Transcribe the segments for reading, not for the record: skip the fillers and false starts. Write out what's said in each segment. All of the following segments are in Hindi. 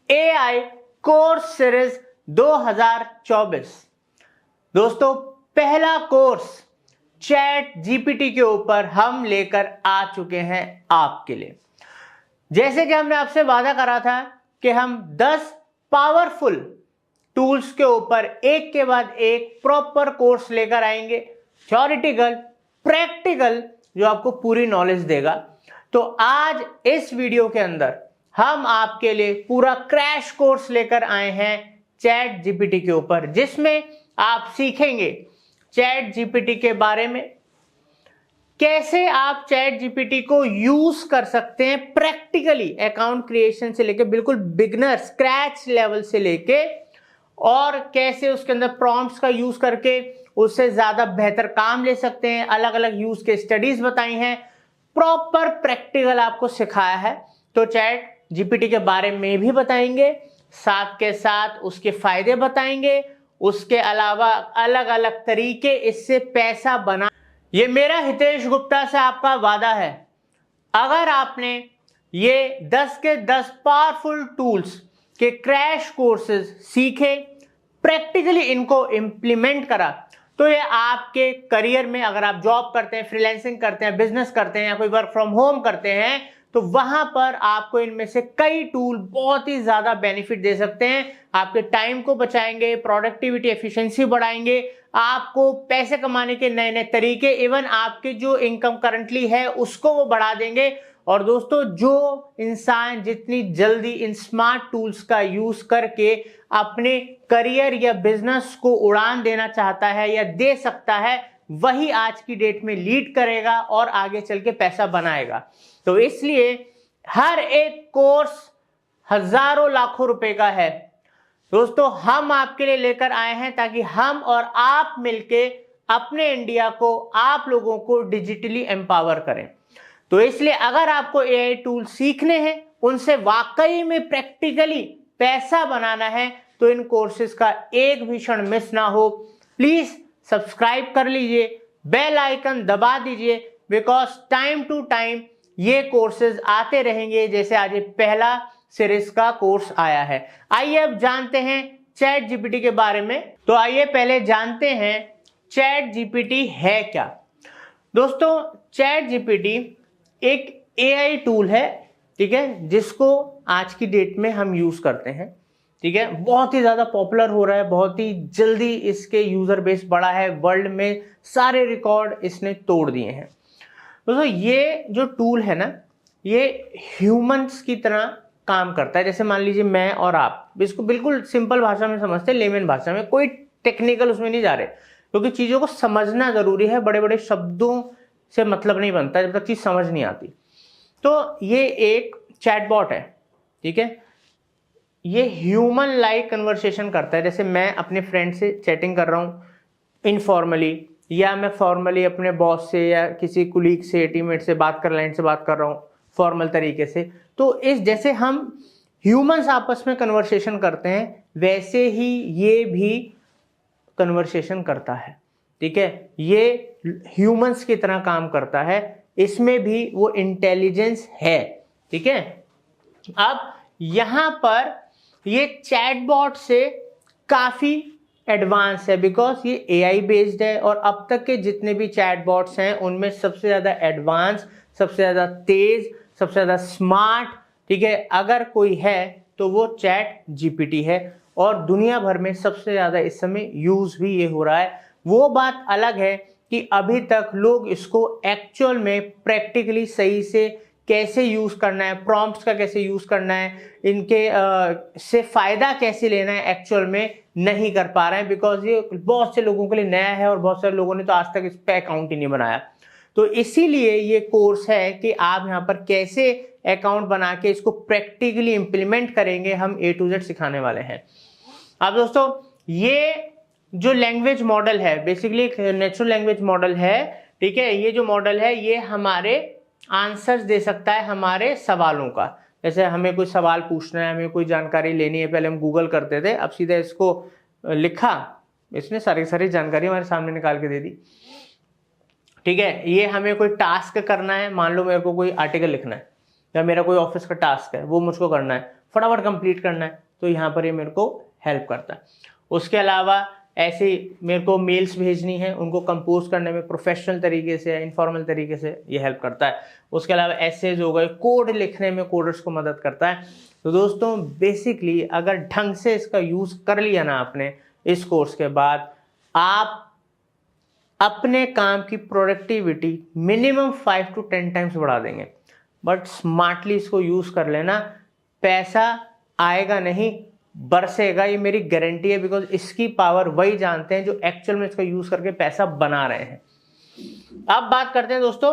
AI course series 2024। दोस्तों, पहला कोर्स चैट जीपीटी के ऊपर हम लेकर आ चुके हैं आपके लिए। जैसे कि हमने आपसे वादा करा था कि हम 10 पावरफुल टूल्स के ऊपर एक के बाद एक प्रॉपर कोर्स लेकर आएंगे, थ्योरेटिकल, प्रैक्टिकल, जो आपको पूरी नॉलेज देगा। तो आज इस वीडियो के अंदर हम आपके लिए पूरा क्रैश कोर्स लेकर आए हैं चैट जीपीटी के ऊपर, जिसमें आप सीखेंगे चैट जीपीटी के बारे में, कैसे आप चैट जीपीटी को यूज कर सकते हैं प्रैक्टिकली, अकाउंट क्रिएशन से लेके बिल्कुल बिगनर स्क्रैच लेवल से लेके, और कैसे उसके अंदर प्रॉम्प्ट्स का यूज करके उससे ज्यादा बेहतर काम ले सकते हैं। अलग अलग यूज के स्टडीज बताई हैं, प्रॉपर प्रैक्टिकल आपको सिखाया है। तो चैट जीपीटी के बारे में भी बताएंगे, साथ के साथ उसके फायदे बताएंगे, उसके अलावा अलग अलग तरीके इससे पैसा बना। ये मेरा हितेश गुप्ता से आपका वादा है, अगर आपने ये 10 के 10 पावरफुल टूल्स के क्रैश कोर्सेज सीखे, प्रैक्टिकली इनको इंप्लीमेंट करा, तो ये आपके करियर में, अगर आप जॉब करते हैं, फ्रीलांसिंग करते हैं, बिजनेस करते हैं या कोई वर्क फ्रॉम होम करते हैं, तो वहां पर आपको इनमें से कई टूल बहुत ही ज्यादा बेनिफिट दे सकते हैं। आपके टाइम को बचाएंगे, प्रोडक्टिविटी एफिशिएंसी बढ़ाएंगे, आपको पैसे कमाने के नए नए तरीके, इवन आपके जो इनकम करंटली है उसको वो बढ़ा देंगे। और दोस्तों, जो इंसान जितनी जल्दी इन स्मार्ट टूल्स का यूज करके अपने करियर या बिजनेस को उड़ान देना चाहता है या दे सकता है, वही आज की डेट में लीड करेगा और आगे चल के पैसा बनाएगा। तो इसलिए हर एक कोर्स हजारों लाखों रुपए का है। दोस्तों, हम आपके लिए लेकर आए हैं ताकि हम और आप मिलके अपने इंडिया को, आप लोगों को डिजिटली एम्पावर करें। तो इसलिए अगर आपको एआई टूल सीखने हैं, उनसे वाकई में प्रैक्टिकली पैसा बनाना है, तो इन कोर्सेज का एक भी क्षण मिस ना हो। प्लीज सब्सक्राइब कर लीजिए, बेल आइकन दबा दीजिए, बिकॉज टाइम टू टाइम ये कोर्सेज आते रहेंगे। जैसे आज ये पहला सीरीज का कोर्स आया है। आइए अब जानते हैं चैट जीपीटी के बारे में। तो आइए पहले जानते हैं चैट जीपीटी है क्या। दोस्तों, चैट जीपीटी एक एआई टूल है, ठीक है, जिसको आज की डेट में हम यूज करते हैं, ठीक है। बहुत ही ज्यादा पॉपुलर हो रहा है, बहुत ही जल्दी इसके यूजर बेस बढ़ा है, वर्ल्ड में सारे रिकॉर्ड इसने तोड़ दिए हैं। दोस्तों, ये जो टूल है ना, ये ह्यूमंस की तरह काम करता है। जैसे मान लीजिए मैं और आप, इसको बिल्कुल सिंपल भाषा में समझते हैं, लेमन भाषा में, कोई टेक्निकल उसमें नहीं जा रहे, क्योंकि चीजों को समझना जरूरी है। बड़े बड़े शब्दों से मतलब नहीं बनता जब तक चीज समझ नहीं आती। तो ये एक चैटबॉट है, ठीक है। ये ह्यूमन लाइक कन्वर्सेशन करता है। जैसे मैं अपने फ्रेंड से चैटिंग कर रहा हूं इनफॉर्मली, या मैं फॉर्मली अपने बॉस से या किसी कुलीग से, टीममेट से बात कर, क्लाइंट से बात कर रहा हूं फॉर्मल तरीके से। तो इस जैसे हम ह्यूमंस आपस में कन्वर्सेशन करते हैं, वैसे ही ये भी कन्वर्सेशन करता है, ठीक है। ये ह्यूमंस की तरह काम करता है, इसमें भी वो इंटेलिजेंस है, ठीक है। अब यहां पर ये चैटबॉट से काफी एडवांस है, बिकॉज ये एआई बेस्ड है, और अब तक के जितने भी चैटबॉट्स हैं उनमें सबसे ज्यादा एडवांस, सबसे ज्यादा तेज, सबसे ज्यादा स्मार्ट, ठीक है, अगर कोई है तो वो चैट जीपीटी है। और दुनिया भर में सबसे ज्यादा इस समय यूज भी ये हो रहा है। वो बात अलग है कि अभी तक लोग इसको एक्चुअल में प्रैक्टिकली सही से कैसे यूज करना है, प्रॉम्प्ट्स का कैसे यूज करना है, इनके से फायदा कैसे लेना है, एक्चुअल में नहीं कर पा रहे हैं, बिकॉज ये बहुत से लोगों के लिए नया है और बहुत सारे लोगों ने तो आज तक इस पे अकाउंट ही नहीं बनाया। तो इसीलिए ये कोर्स है कि आप यहाँ पर कैसे अकाउंट बना के इसको प्रैक्टिकली इंप्लीमेंट करेंगे, हम A to Z सिखाने वाले हैं। अब दोस्तों, ये जो लैंग्वेज मॉडल है, बेसिकली एक नेचुरल लैंग्वेज मॉडल है, ठीक है। ये जो मॉडल है, ये हमारे आंसर्स दे सकता है हमारे सवालों का। जैसे हमें कोई सवाल पूछना है, हमें कोई जानकारी लेनी है, पहले हम गूगल करते थे, अब सीधा इसको लिखा, इसने सारी जानकारी हमारे सामने निकाल के दे दी, ठीक है। ये हमें कोई टास्क करना है, मान लो मेरे को कोई आर्टिकल लिखना है या मेरा कोई ऑफिस का टास्क है, वो मुझको करना है, फटाफट कंप्लीट करना है, तो यहाँ पर ये मेरे को हेल्प करता है। उसके अलावा ऐसे मेरे को मेल्स भेजनी है, उनको कंपोज करने में प्रोफेशनल तरीके से, इनफॉर्मल तरीके से ये हेल्प करता है। उसके अलावा एसेज हो गए, कोड लिखने में कोडर्स को मदद करता है। तो दोस्तों बेसिकली अगर ढंग से इसका यूज़ कर लिया ना आपने इस कोर्स के बाद, आप अपने काम की प्रोडक्टिविटी मिनिमम 5 to 10 टाइम्स बढ़ा देंगे। बट स्मार्टली इसको यूज़ कर लेना, पैसा आएगा नहीं, बरसेगा, ये मेरी गारंटी है। बिकॉज इसकी पावर वही जानते हैं जो एक्चुअल में इसका यूज़ करके पैसा बना रहे हैं। अब बात करते हैं दोस्तों,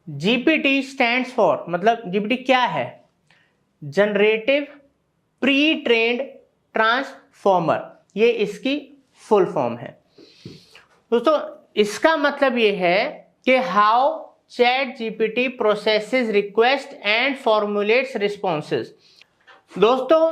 जीपीटी स्टैंड्स फॉर, मतलब जीपीटी क्या है? जनरेटिव प्री ट्रेन्ड ट्रांसफॉर्मर, ये इसकी फुल फॉर्म है। दोस्तों इसका मतलब ये है कि how chat GPT processes request and formulates responses. दोस्तों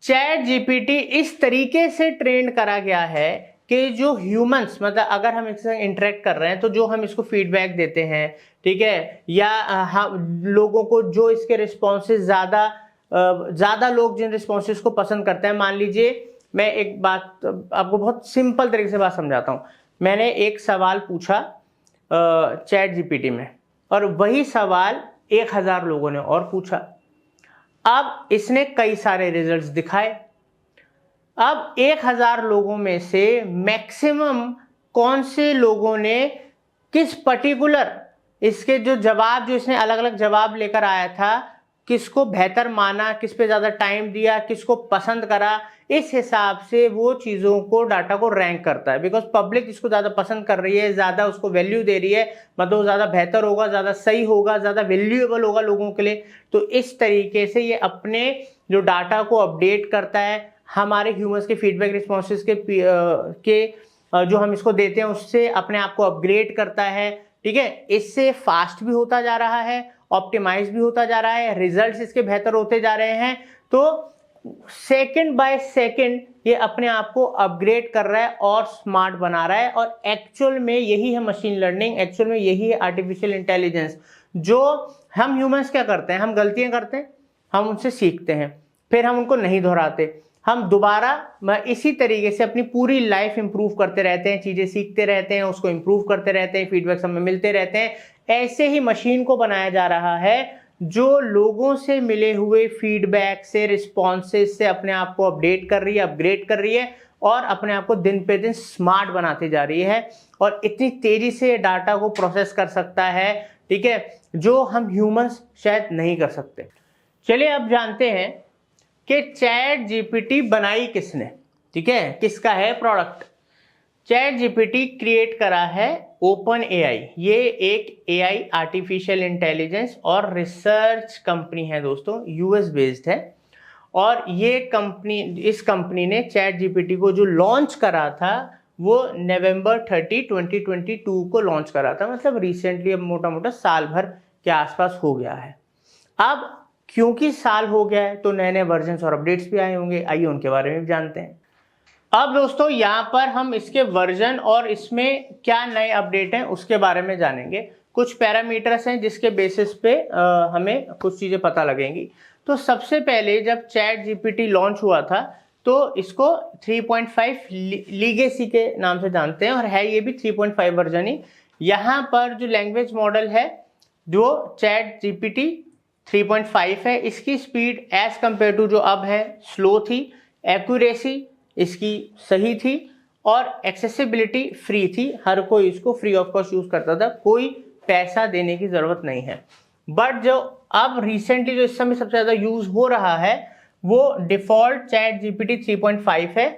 चैट जीपीटी इस तरीके से ट्रेन करा गया है कि जो ह्यूमंस, मतलब अगर हम इससे इंटरेक्ट कर रहे हैं तो जो हम इसको फीडबैक देते हैं, ठीक है, या हम लोगों को जो इसके रिस्पॉन्सेज ज़्यादा लोग जिन रिस्पॉन्सेज को पसंद करते हैं, मान लीजिए मैं एक बात आपको बहुत सिंपल तरीके से बात समझाता हूँ। मैंने एक सवाल पूछा चैट जीपीटी में, और वही सवाल 1000 लोगों ने और पूछा। अब इसने कई सारे रिजल्ट्स दिखाए। अब 1000 लोगों में से मैक्सिमम कौन से लोगों ने किस पर्टिकुलर इसके जो जवाब, जो इसने अलग अलग जवाब लेकर आया था, किसको बेहतर माना, किस पे ज़्यादा टाइम दिया, किसको पसंद करा, इस हिसाब से वो चीज़ों को, डाटा को रैंक करता है। बिकॉज पब्लिक इसको ज़्यादा पसंद कर रही है, ज़्यादा उसको वैल्यू दे रही है, मतलब ज़्यादा बेहतर होगा, ज़्यादा सही होगा, ज़्यादा वैल्यूएबल होगा लोगों के लिए। तो इस तरीके से ये अपने जो डाटा को अपडेट करता है, हमारे ह्यूमंस के फीडबैक रिस्पॉन्सेज के जो हम इसको देते हैं उससे अपने आप को अपग्रेड करता है। ठीक है, इससे फास्ट भी होता जा रहा है, ऑप्टिमाइज भी होता जा रहा है, रिजल्ट्स इसके बेहतर होते जा रहे हैं। तो सेकंड बाय सेकंड ये अपने आप को अपग्रेड कर रहा है और स्मार्ट बना रहा है। और एक्चुअल में यही है मशीन लर्निंग, एक्चुअल में यही है आर्टिफिशियल इंटेलिजेंस। जो हम ह्यूमंस क्या करते हैं, हम गलतियां करते हैं, हम उनसे सीखते हैं, फिर हम उनको नहीं दोहराते, हम दोबारा इसी तरीके से अपनी पूरी लाइफ इंप्रूव करते रहते हैं, चीज़ें सीखते रहते हैं, उसको इंप्रूव करते रहते हैं, फीडबैक्स हमें मिलते रहते हैं। ऐसे ही मशीन को बनाया जा रहा है जो लोगों से मिले हुए फीडबैक से, रिस्पॉन्सेज से अपने आप को अपडेट कर रही है, अपग्रेड कर रही है और अपने आप को दिन पे दिन स्मार्ट बनाती जा रही है। और इतनी तेजी से डाटा को प्रोसेस कर सकता है, ठीक है, जो हम ह्यूमंस शायद नहीं कर सकते। चलिए अब जानते हैं कि चैट जीपीटी बनाई किसने, ठीक है, किसका है प्रोडक्ट। चैट जीपीटी क्रिएट करा है ओपन एआई। ये एक एआई आर्टिफिशियल इंटेलिजेंस और रिसर्च कंपनी है दोस्तों, यूएस बेस्ड है। और ये कंपनी, इस कंपनी ने चैट जीपीटी को जो लॉन्च करा था वो नवंबर 30, 2022 को लॉन्च करा था। मतलब रिसेंटली, अब मोटा मोटा साल भर के आसपास हो गया है। अब क्योंकि साल हो गया है तो नए नए वर्जन्स और अपडेट्स भी आए होंगे, आइए उनके बारे में भी जानते हैं। अब दोस्तों यहाँ पर हम इसके वर्जन और इसमें क्या नए अपडेट हैं उसके बारे में जानेंगे। कुछ पैरामीटर्स हैं जिसके बेसिस पे हमें कुछ चीज़ें पता लगेंगी। तो सबसे पहले जब चैट जीपीटी लॉन्च हुआ था तो इसको 3.5 लीगेसी के नाम से जानते हैं, और है ये भी 3.5 वर्जन ही। यहाँ पर जो लैंग्वेज मॉडल है जो चैट जीपीटी 3.5 है, इसकी स्पीड एज कंपेयर टू जो अब है स्लो थी, एक्यूरेसी इसकी सही थी और एक्सेसिबिलिटी फ्री थी। हर कोई इसको फ्री ऑफ कॉस्ट यूज करता था, कोई पैसा देने की जरूरत नहीं है। बट जो अब रिसेंटली जो इस समय सबसे ज्यादा यूज हो रहा है वो डिफॉल्ट चैट जीपीटी 3.5 है,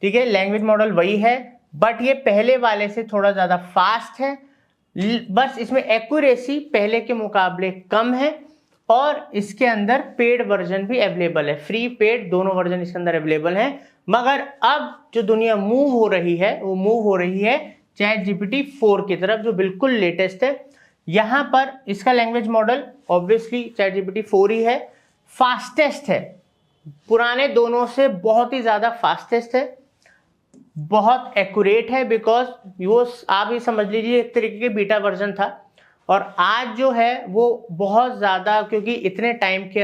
ठीक है, लैंग्वेज मॉडल वही है, बट ये पहले वाले से थोड़ा ज्यादा फास्ट है। बस इसमें एक्यूरेसी पहले के मुकाबले कम है और इसके अंदर पेड वर्जन भी अवेलेबल है, फ्री पेड दोनों वर्जन इसके अंदर अवेलेबल है। मगर अब जो दुनिया मूव हो रही है वो मूव हो रही है चैट जीपीटी 4 की तरफ, जो बिल्कुल लेटेस्ट है। यहाँ पर इसका language model obviously chat GPT 4 ही है, फास्टेस्ट है, पुराने दोनों से बहुत ही ज्यादा फास्टेस्ट है, बहुत एक्यूरेट है। बिकॉज वो आप ये समझ लीजिए एक तरीके के बीटा वर्जन था, और आज जो है वो बहुत ज्यादा, क्योंकि इतने टाइम के